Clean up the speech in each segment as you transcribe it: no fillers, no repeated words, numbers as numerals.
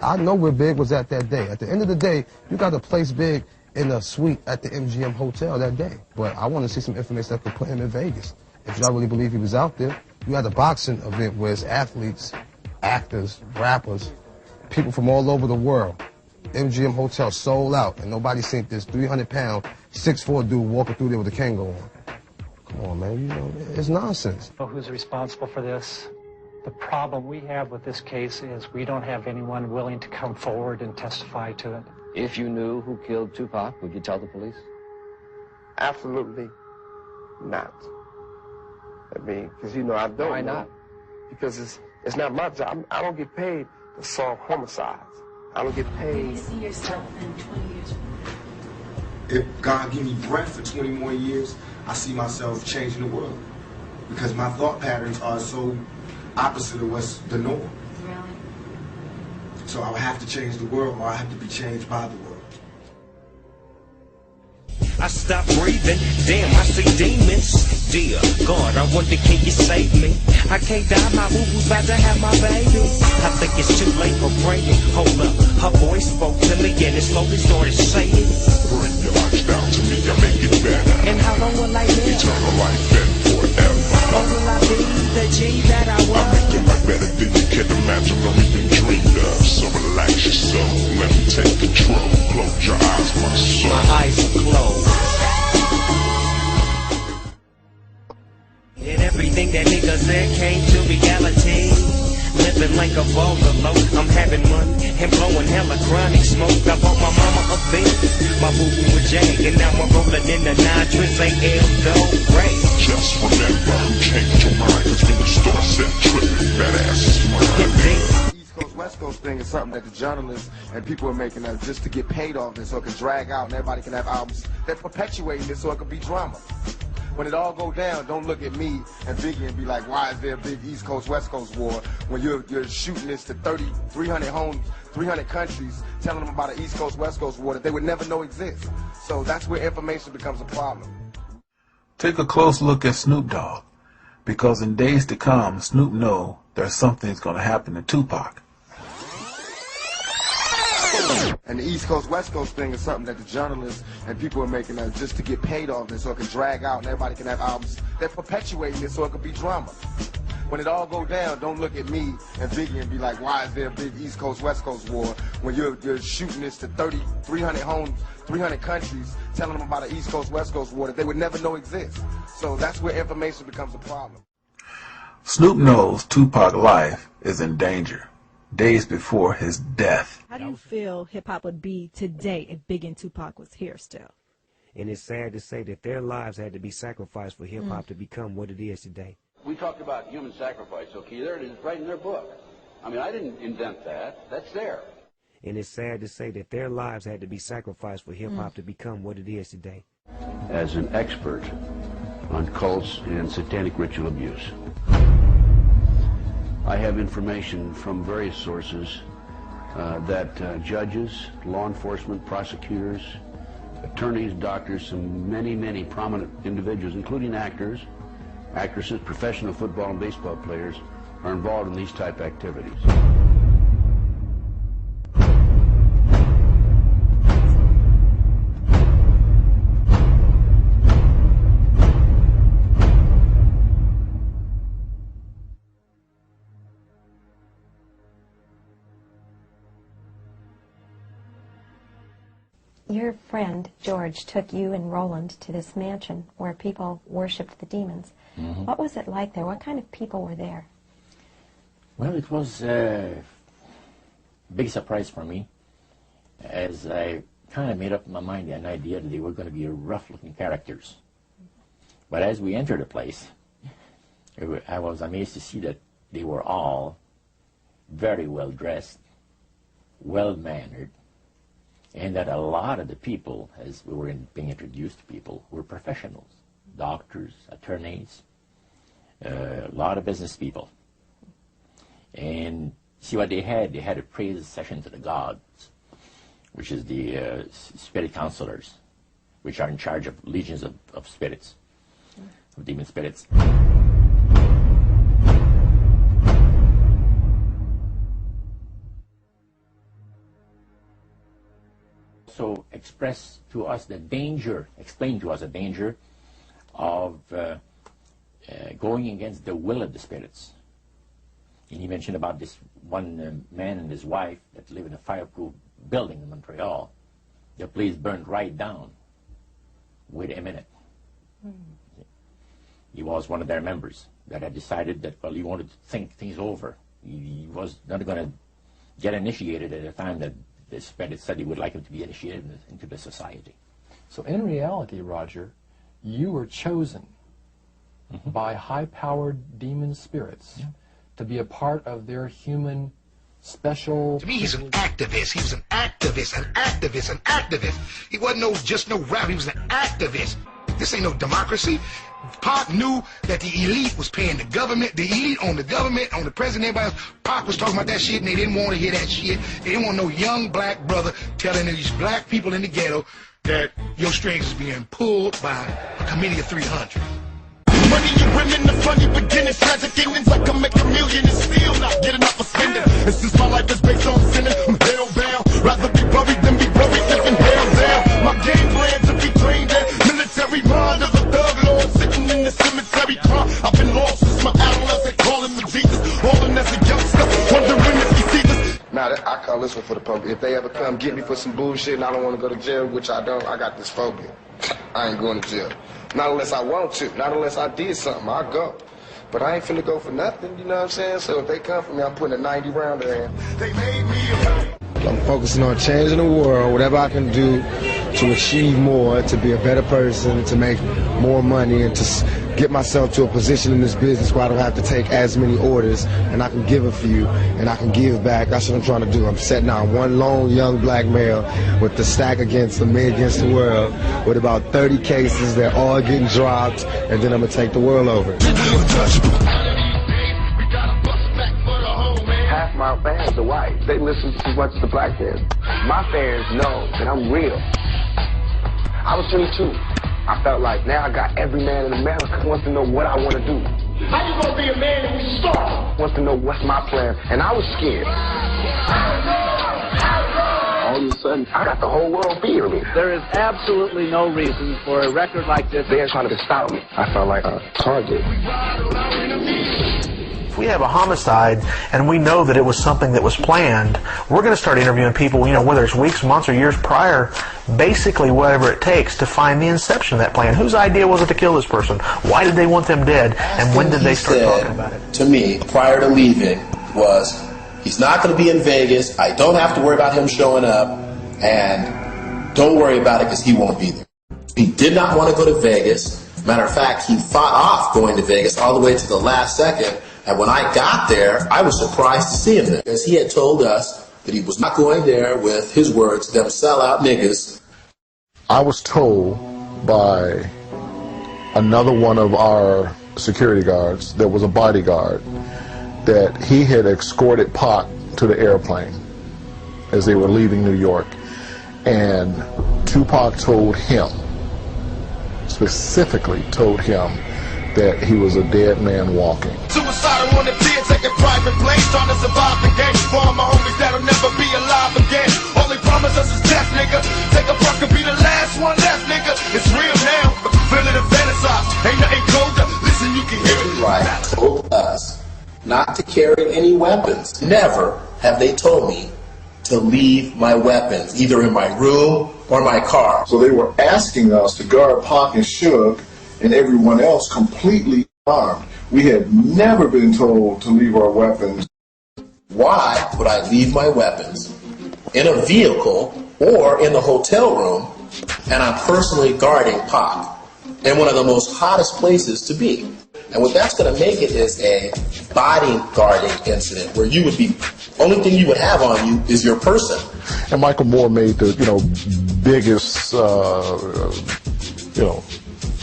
I know where Big was at that day. At the end of the day, you got to place Big in a suite at the MGM Hotel that day. But I want to see some information that could put him in Vegas. If y'all really believe he was out there, you had a boxing event where it's athletes, actors, rappers, people from all over the world. MGM Hotel sold out, and nobody seen this 300-pound, 6'4" dude walking through there with a Kango on. Come on, man, you know, it's nonsense. Who's responsible for this? The problem we have with this case is we don't have anyone willing to come forward and testify to it. If you knew who killed Tupac, would you tell the police? Absolutely not. I mean, because, you know, I don't. Why not? Because it's not my job. I don't get paid to solve homicides. I don't get paid. Do you see yourself in 20 years from now? If God give me breath for 20 more years, I see myself changing the world. Because my thought patterns are so opposite of what's the norm. Really? So I would have to change the world, or I have to be changed by the world. I stopped breathing, damn, I see demons. Dear God, I wonder, can you save me? I can't die, my boo-boo's about to have my baby. I think it's too late for praying. Hold up, her voice spoke to me and it slowly started saying, bring your life down to me, I make it better. And how long will I live? Eternal life and forever. Or will I be the G that I was? I make your life better than you can imagine or even dreamed of. So relax yourself, let me take control. Close your eyes, my soul. My eyes are closed. And everything that nigga said came to reality. Living like a bungalow, I'm having money and blowing hella chronic smoke. I bought my mama a Benz, my boo-boo a Jag, and now I'm rolling in the nitrous AL Ray. Just remember, change your mind, cause when the store set tripping, that ass is mine. East Coast, West Coast thing is something that the journalists and people are making that just to get paid off this so it can drag out and everybody can have albums. They're perpetuating this so it can be drama. When it all go down, don't look at me and Biggie and be like, why is there a big East Coast, West Coast war when you're shooting this to 300 homes, 300 countries, telling them about an East Coast, West Coast war that they would never know exists. So that's where information becomes a problem. Take a close look at Snoop Dogg, because in days to come, Snoop knows there's something's going to happen to Tupac. And the East Coast, West Coast thing is something that the journalists and people are making that just to get paid off this so it can drag out and everybody can have albums. They're perpetuating this so it can be drama. When it all go down, don't look at me and Biggie and be like, why is there a big East Coast, West Coast war when you're shooting this to 300 homes, 300 countries, telling them about an East Coast, West Coast war that they would never know exists. So that's where information becomes a problem. Snoop knows Tupac's life is in danger days before his death. How do you feel hip-hop would be today if Big and Tupac was here still? And it's sad to say that their lives had to be sacrificed for hip-hop to become what it is today. We talked about human sacrifice, okay? There it is, right in their book. I mean, I didn't invent that. That's there. And it's sad to say that their lives had to be sacrificed for hip-hop to become what it is today. As an expert on cults and satanic ritual abuse, I have information from various sources that judges, law enforcement, prosecutors, attorneys, doctors, and many, many prominent individuals, including actors, actresses, professional football and baseball players, are involved in these type activities. Your friend, George, took you and Roland to this mansion where people worshipped the demons. Mm-hmm. What was it like there? What kind of people were there? Well, it was a big surprise for me, as I kind of made up in my mind an idea that they were going to be rough-looking characters. But as we entered the place, I was amazed to see that they were all very well-dressed, well-mannered, and that a lot of the people, as we were being introduced to people, were professionals, doctors, attorneys, a lot of business people. And see what they had a praise session to the gods, which is the spirit counselors, which are in charge of legions of spirits, of demon spirits. also expressed to us the danger, explained to us the danger of going against the will of the spirits. And he mentioned about this one man and his wife that live in a fireproof building in Montreal. The place burned right down with him in it. He was one of their members that had decided that, well, he wanted to think things over. He was not going to get initiated at a time that the spirit said he would like him to be initiated into the society. So in reality, Roger, you were chosen by high-powered demon spirits to be a part of their human special... To me, he's an activist. He was an activist, an activist, an activist. He wasn't just no rapper. He was an activist. This ain't no democracy. Pac knew that the elite was paying the government, the elite on the government, on the president, everybody else. Pac was talking about that shit, and they didn't want to hear that shit. They didn't want no young black brother telling these black people in the ghetto that your strings is being pulled by a committee of 300. Money and women, the funny beginnings, tragic endings. I can make a million and still not get enough for spending. And since my life is based on sinning, I'm hell-bound. Rather be buried than be buried, living hell down. My game plan to be trained in military mind of a thug lord sitting in the cemetery. I've been lost since my adolescent, calling for Jesus, holding as a youngster, wondering if he sees us. Now, I call this one for the public. If they ever come get me for some bullshit and I don't want to go to jail, which I don't, I got this phobia. I ain't going to jail. Not unless I want to. Not unless I did something. I'll go. But I ain't finna go for nothing, you know what I'm saying? So if they come for me, I'm putting a 90 rounder in. They made me I'm focusing on changing the world, whatever I can do to achieve more, to be a better person, to make more money, and to get myself to a position in this business where I don't have to take as many orders, and I can give a few, and I can give back. That's what I'm trying to do. I'm setting out one lone young black male with the stack against me against the world, with about 30 cases. They're all getting dropped, and then I'm going to take the world over. Half my fans are white. They listen as much as the black fans. My fans know that I'm real. I was 22. I felt like now I got every man in America wants to know what I want to do. How you gonna be a man and we start? Wants to know what's my plan, and I was scared. All of a sudden, I got the whole world fearing me. There is absolutely no reason for a record like this. They're trying to stop me. I felt like a target. If we have a homicide and we know that it was something that was planned, we're going to start interviewing people, whether it's weeks, months, or years prior, basically whatever it takes to find the inception of that plan. Whose idea was it to kill this person? Why did they want them dead? And when did they start talking about it? To me, prior to leaving, was he's not going to be in Vegas. I don't have to worry about him showing up, and don't worry about it because he won't be there. He did not want to go to Vegas. Matter of fact, he fought off going to Vegas all the way to the last second. And when I got there, I was surprised to see him there, because he had told us that he was not going there with his words, them sellout niggas. I was told by another one of our security guards, that was a bodyguard, that he had escorted Pac to the airplane as they were leaving New York. And Tupac told him, specifically told him, that he was a dead man walking. Suicidal on the pier, taking private planes, trying to survive the game. For all my homies that'll never be alive again. All they promise us is death, nigga. Take a fuck and be the last one left, nigga. It's real now, feeling and fantasize. Ain't nothing colder. Listen, you can hear it. Right, told us not to carry any weapons. Never have they told me to leave my weapons, either in my room or my car. So they were asking us to guard Pac and Suge and everyone else completely armed. We had never been told to leave our weapons. Why would I leave my weapons in a vehicle or in the hotel room, and I'm personally guarding Pac in one of the most hottest places to be? And what that's going to make it is a bodyguarding incident where you would be, only thing you would have on you is your person. And Michael Moore made the, biggest,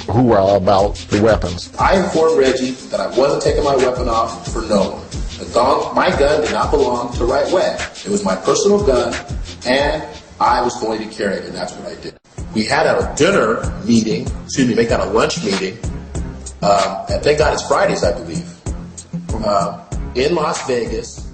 hoorah about the weapons. I informed Reggie that I wasn't taking my weapon off for no one. My gun did not belong to Right Way. It was my personal gun, and I was going to carry it, and that's what I did. We had a lunch meeting, and thank God it's Fridays, I believe, in Las Vegas.